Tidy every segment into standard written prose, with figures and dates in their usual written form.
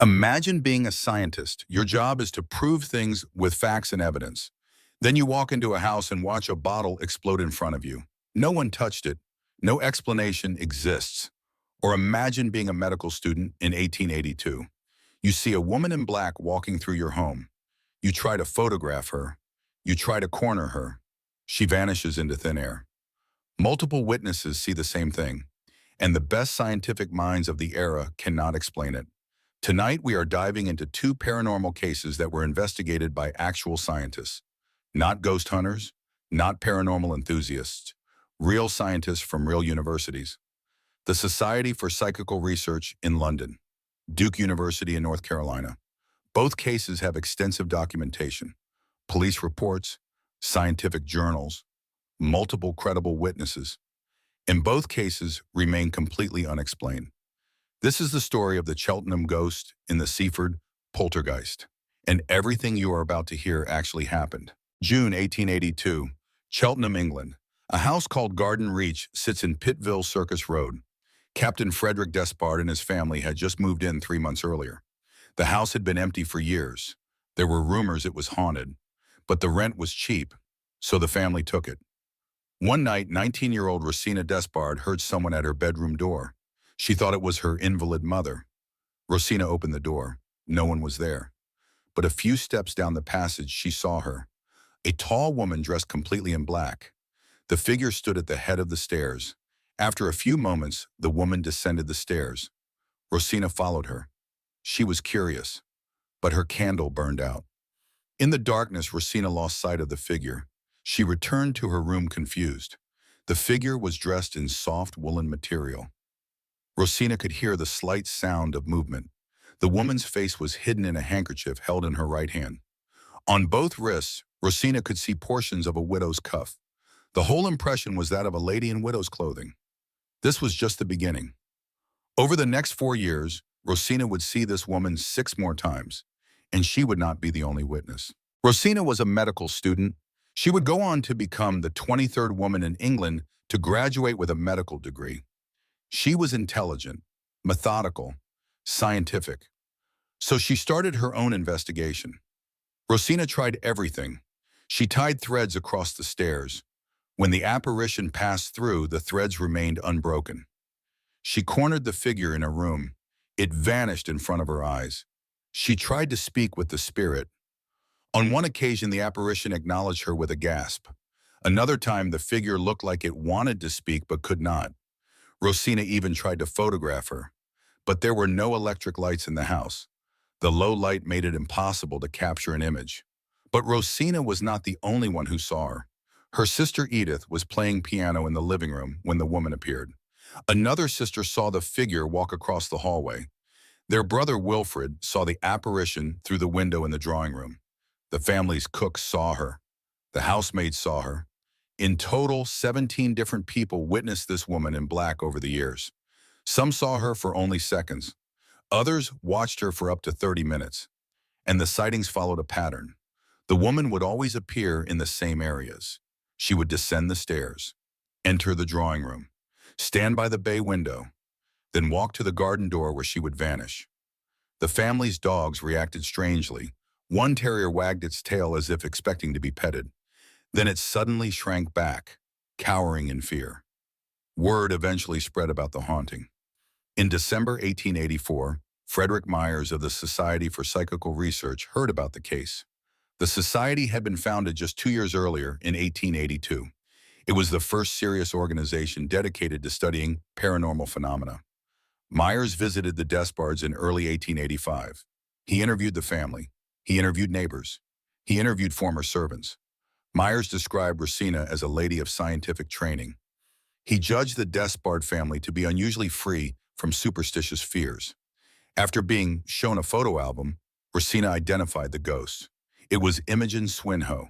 Imagine being a scientist. Your job is to prove things with facts and evidence. Then you walk into a house and watch a bottle explode in front of you. No one touched it. No explanation exists. Or imagine being a medical student in 1882. You see a woman in black walking through your home. You try to photograph her. You try to corner her. She vanishes into thin air. Multiple witnesses see the same thing, and the best scientific minds of the era cannot explain it. Tonight, we are diving into two paranormal cases that were investigated by actual scientists. Not ghost hunters, not paranormal enthusiasts, real scientists from real universities. The Society for Psychical Research in London, Duke University in North Carolina. Both cases have extensive documentation, police reports, scientific journals, multiple credible witnesses. In both cases, remain completely unexplained. This is the story of the Cheltenham ghost in the Seaford poltergeist. And everything you are about to hear actually happened. June 1882, Cheltenham, England. A house called Garden Reach sits in Pittville Circus Road. Captain Frederick Despard and his family had just moved in 3 months earlier. The house had been empty for years. There were rumors it was haunted, but the rent was cheap, so the family took it. One night, 19-year-old Rosina Despard heard someone at her bedroom door. She thought it was her invalid mother. Rosina opened the door. No one was there. But a few steps down the passage, she saw her. A tall woman dressed completely in black. The figure stood at the head of the stairs. After a few moments, the woman descended the stairs. Rosina followed her. She was curious, but her candle burned out. In the darkness, Rosina lost sight of the figure. She returned to her room confused. The figure was dressed in soft woolen material. Rosina could hear the slight sound of movement. The woman's face was hidden in a handkerchief held in her right hand. On both wrists, Rosina could see portions of a widow's cuff. The whole impression was that of a lady in widow's clothing. This was just the beginning. Over the next 4 years, Rosina would see this woman 6 more times, and she would not be the only witness. Rosina was a medical student. She would go on to become the 23rd woman in England to graduate with a medical degree. She was intelligent, methodical, scientific. So she started her own investigation. Rosina tried everything. She tied threads across the stairs. When the apparition passed through, the threads remained unbroken. She cornered the figure in a room. It vanished in front of her eyes. She tried to speak with the spirit. On one occasion, the apparition acknowledged her with a gasp. Another time, the figure looked like it wanted to speak but could not. Rosina even tried to photograph her, but there were no electric lights in the house. The low light made it impossible to capture an image. But Rosina was not the only one who saw her. Her sister Edith was playing piano in the living room when the woman appeared. Another sister saw the figure walk across the hallway. Their brother Wilfred saw the apparition through the window in the drawing room. The family's cook saw her. The housemaid saw her. In total, 17 different people witnessed this woman in black over the years. Some saw her for only seconds. Others watched her for up to 30 minutes. And the sightings followed a pattern. The woman would always appear in the same areas. She would descend the stairs, enter the drawing room, stand by the bay window, then walk to the garden door where she would vanish. The family's dogs reacted strangely. One terrier wagged its tail as if expecting to be petted. Then it suddenly shrank back, cowering in fear. Word eventually spread about the haunting. In December 1884, Frederick Myers of the Society for Psychical Research heard about the case. The society had been founded just 2 years earlier in 1882. It was the first serious organization dedicated to studying paranormal phenomena. Myers visited the Despards in early 1885. He interviewed the family. He interviewed neighbors. He interviewed former servants. Myers described Rosina as a lady of scientific training. He judged the Despard family to be unusually free from superstitious fears. After being shown a photo album, Rosina identified the ghost. It was Imogen Swinhoe,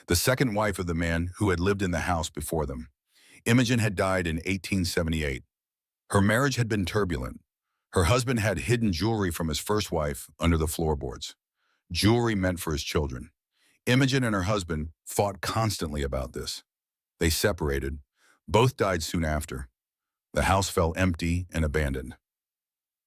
the second wife of the man who had lived in the house before them. Imogen had died in 1878. Her marriage had been turbulent. Her husband had hidden jewelry from his first wife under the floorboards. Jewelry meant for his children. Imogen and her husband fought constantly about this. They separated. Both died soon after. The house fell empty and abandoned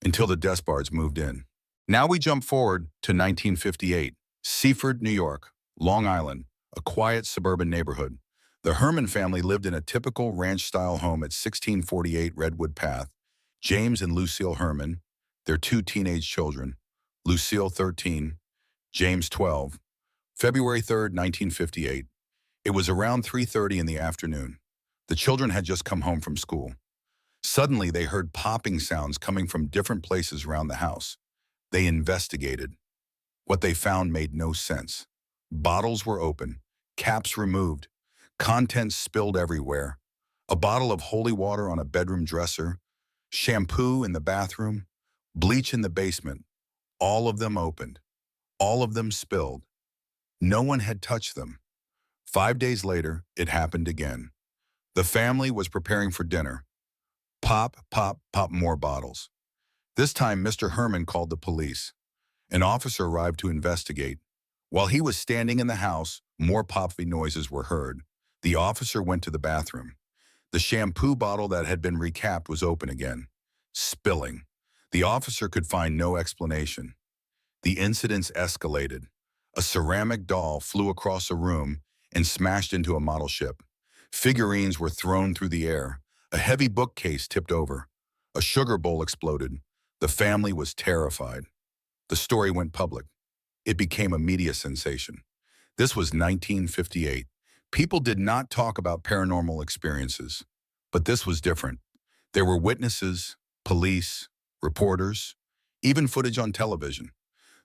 until the Despards moved in. Now we jump forward to 1958. Seaford, New York, Long Island, a quiet suburban neighborhood. The Herman family lived in a typical ranch-style home at 1648 Redwood Path. James and Lucille Herman, their two teenage children, Lucille 13, James 12. February 3rd, 1958. It was around 3:30 in the afternoon. The children had just come home from school. Suddenly, they heard popping sounds coming from different places around the house. They investigated. What they found made no sense. Bottles were open, caps removed, contents spilled everywhere. A bottle of holy water on a bedroom dresser, shampoo in the bathroom, bleach in the basement. All of them opened. All of them spilled. No one had touched them. 5 days later, it happened again. The family was preparing for dinner. Pop, pop, pop more bottles. This time, Mr. Herman called the police. An officer arrived to investigate. While he was standing in the house, more poppy noises were heard. The officer went to the bathroom. The shampoo bottle that had been recapped was open again, spilling. The officer could find no explanation. The incidents escalated. A ceramic doll flew across a room and smashed into a model ship. Figurines were thrown through the air. A heavy bookcase tipped over. A sugar bowl exploded. The family was terrified. The story went public. It became a media sensation. This was 1958. People did not talk about paranormal experiences. But this was different. There were witnesses, police, reporters, even footage on television.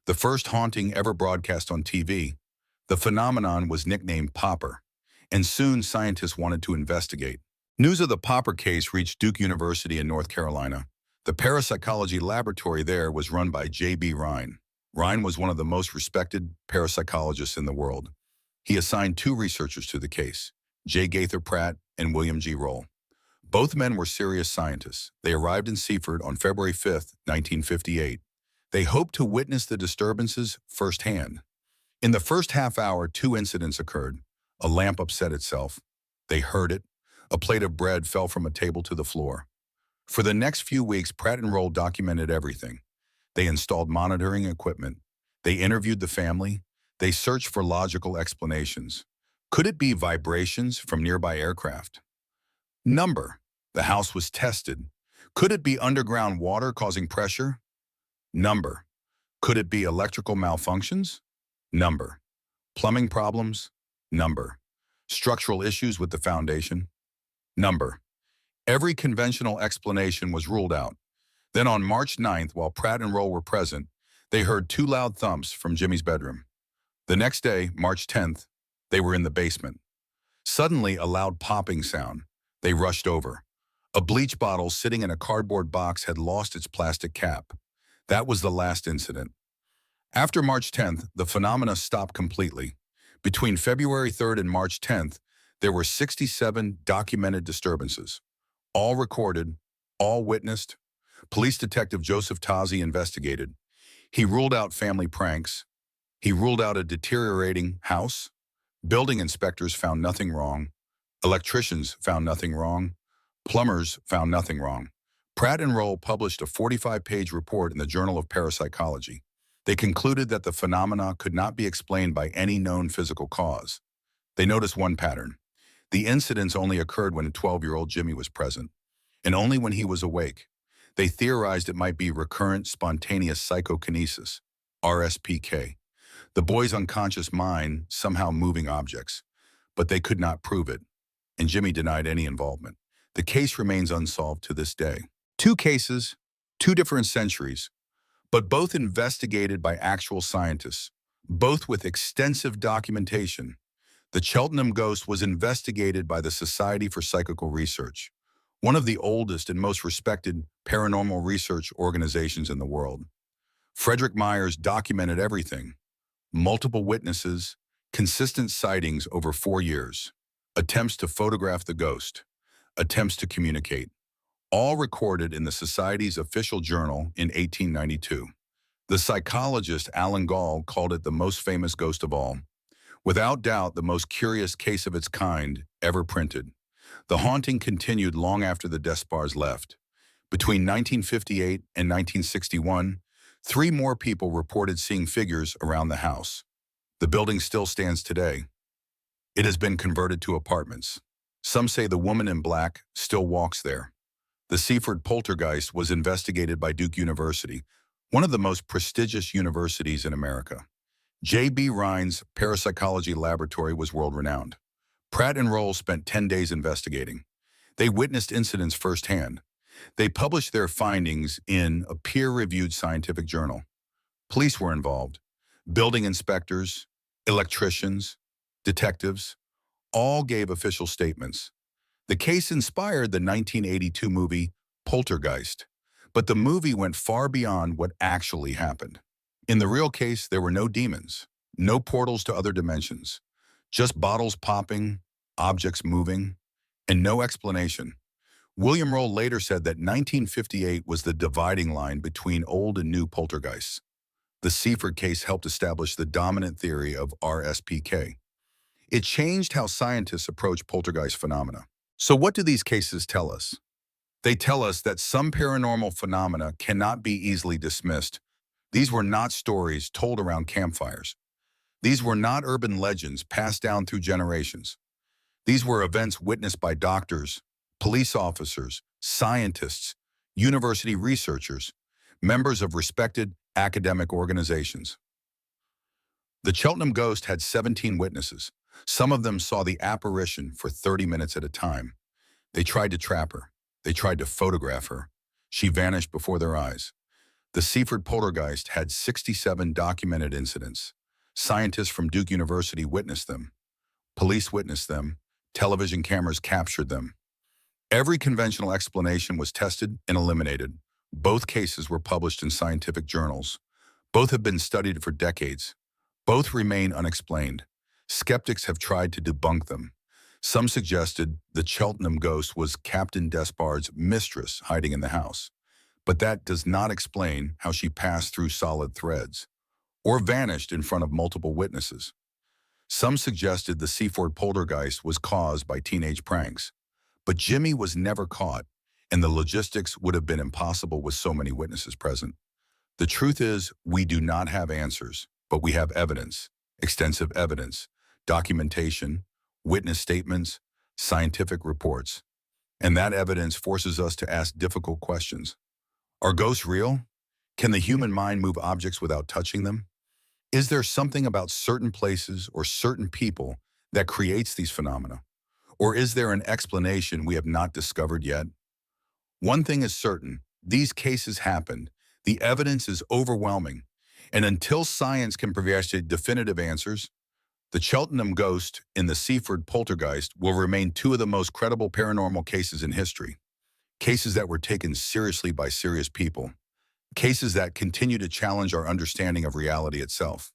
The first haunting ever broadcast on TV. The phenomenon was nicknamed Popper, and soon scientists wanted to investigate. News of the Popper case reached Duke University in North Carolina. The parapsychology laboratory there was run by J.B. Rhine. Rhine was one of the most respected parapsychologists in the world. He assigned two researchers to the case, J. Gaither Pratt and William G. Roll. Both men were serious scientists. They arrived in Seaford on February 5th, 1958. They hoped to witness the disturbances firsthand. In the first half hour, two incidents occurred. A lamp upset itself. They heard it. A plate of bread fell from a table to the floor. For the next few weeks, Pratt and Roll documented everything. They installed monitoring equipment. They interviewed the family. They searched for logical explanations. Could it be vibrations from nearby aircraft? Number. The house was tested. Could it be underground water causing pressure? Number. Could it be electrical malfunctions? Number. Plumbing problems? Number. Structural issues with the foundation? Number. Every conventional explanation was ruled out. Then on March 9th, while Pratt and Roll were present, they heard two loud thumps from Jimmy's bedroom. The next day, March 10th, they were in the basement. Suddenly, a loud popping sound. They rushed over. A bleach bottle sitting in a cardboard box had lost its plastic cap. That was the last incident. After March 10th, the phenomena stopped completely. Between February 3rd and March 10th, there were 67 documented disturbances. All recorded, all witnessed. Police Detective Joseph Tazi investigated. He ruled out family pranks. He ruled out a deteriorating house. Building inspectors found nothing wrong. Electricians found nothing wrong. Plumbers found nothing wrong. Pratt and Roll published a 45-page report in the Journal of Parapsychology. They concluded that the phenomena could not be explained by any known physical cause. They noticed one pattern. The incidents only occurred when 12-year-old Jimmy was present, and only when he was awake. They theorized it might be recurrent spontaneous psychokinesis, RSPK, the boy's unconscious mind somehow moving objects, but they could not prove it, and Jimmy denied any involvement. The case remains unsolved to this day. Two cases, two different centuries, but both investigated by actual scientists, both with extensive documentation. The Cheltenham ghost was investigated by the Society for Psychical Research, one of the oldest and most respected paranormal research organizations in the world. Frederick Myers documented everything. Multiple witnesses, consistent sightings over 4 years, attempts to photograph the ghost, attempts to communicate, all recorded in the Society's official journal in 1892. The psychologist Alan Gall called it the most famous ghost of all. Without doubt, the most curious case of its kind ever printed. The haunting continued long after the Despars left. Between 1958 and 1961, 3 more people reported seeing figures around the house. The building still stands today. It has been converted to apartments. Some say the woman in black still walks there. The Seaford poltergeist was investigated by Duke University, one of the most prestigious universities in America. J.B. Rhine's parapsychology laboratory was world-renowned. Pratt and Roll spent 10 days investigating. They witnessed incidents firsthand. They published their findings in a peer-reviewed scientific journal. Police were involved. Building inspectors, electricians, detectives, all gave official statements. The case inspired the 1982 movie Poltergeist, but the movie went far beyond what actually happened. In the real case, there were no demons, no portals to other dimensions, just bottles popping, objects moving, and no explanation. William Roll later said that 1958 was the dividing line between old and new poltergeists. The Seaford case helped establish the dominant theory of RSPK. It changed how scientists approach poltergeist phenomena. So what do these cases tell us? They tell us that some paranormal phenomena cannot be easily dismissed. These were not stories told around campfires. These were not urban legends passed down through generations. These were events witnessed by doctors, police officers, scientists, university researchers, members of respected academic organizations. The Cheltenham ghost had 17 witnesses. Some of them saw the apparition for 30 minutes at a time. They tried to trap her. They tried to photograph her. She vanished before their eyes. The Seaford poltergeist had 67 documented incidents. Scientists from Duke University witnessed them. Police witnessed them. Television cameras captured them. Every conventional explanation was tested and eliminated. Both cases were published in scientific journals. Both have been studied for decades. Both remain unexplained. Skeptics have tried to debunk them. Some suggested the Cheltenham ghost was Captain Despard's mistress hiding in the house. But that does not explain how she passed through solid threads or vanished in front of multiple witnesses. Some suggested the Seaford poltergeist was caused by teenage pranks. But Jimmy was never caught, and the logistics would have been impossible with so many witnesses present. The truth is, we do not have answers, but we have evidence, extensive evidence, documentation, witness statements, scientific reports. And that evidence forces us to ask difficult questions. Are ghosts real? Can the human mind move objects without touching them? Is there something about certain places or certain people that creates these phenomena? Or is there an explanation we have not discovered yet? One thing is certain, these cases happened. The evidence is overwhelming. And until science can provide definitive answers, the Cheltenham ghost and the Seaford poltergeist will remain two of the most credible paranormal cases in history. Cases that were taken seriously by serious people. Cases that continue to challenge our understanding of reality itself.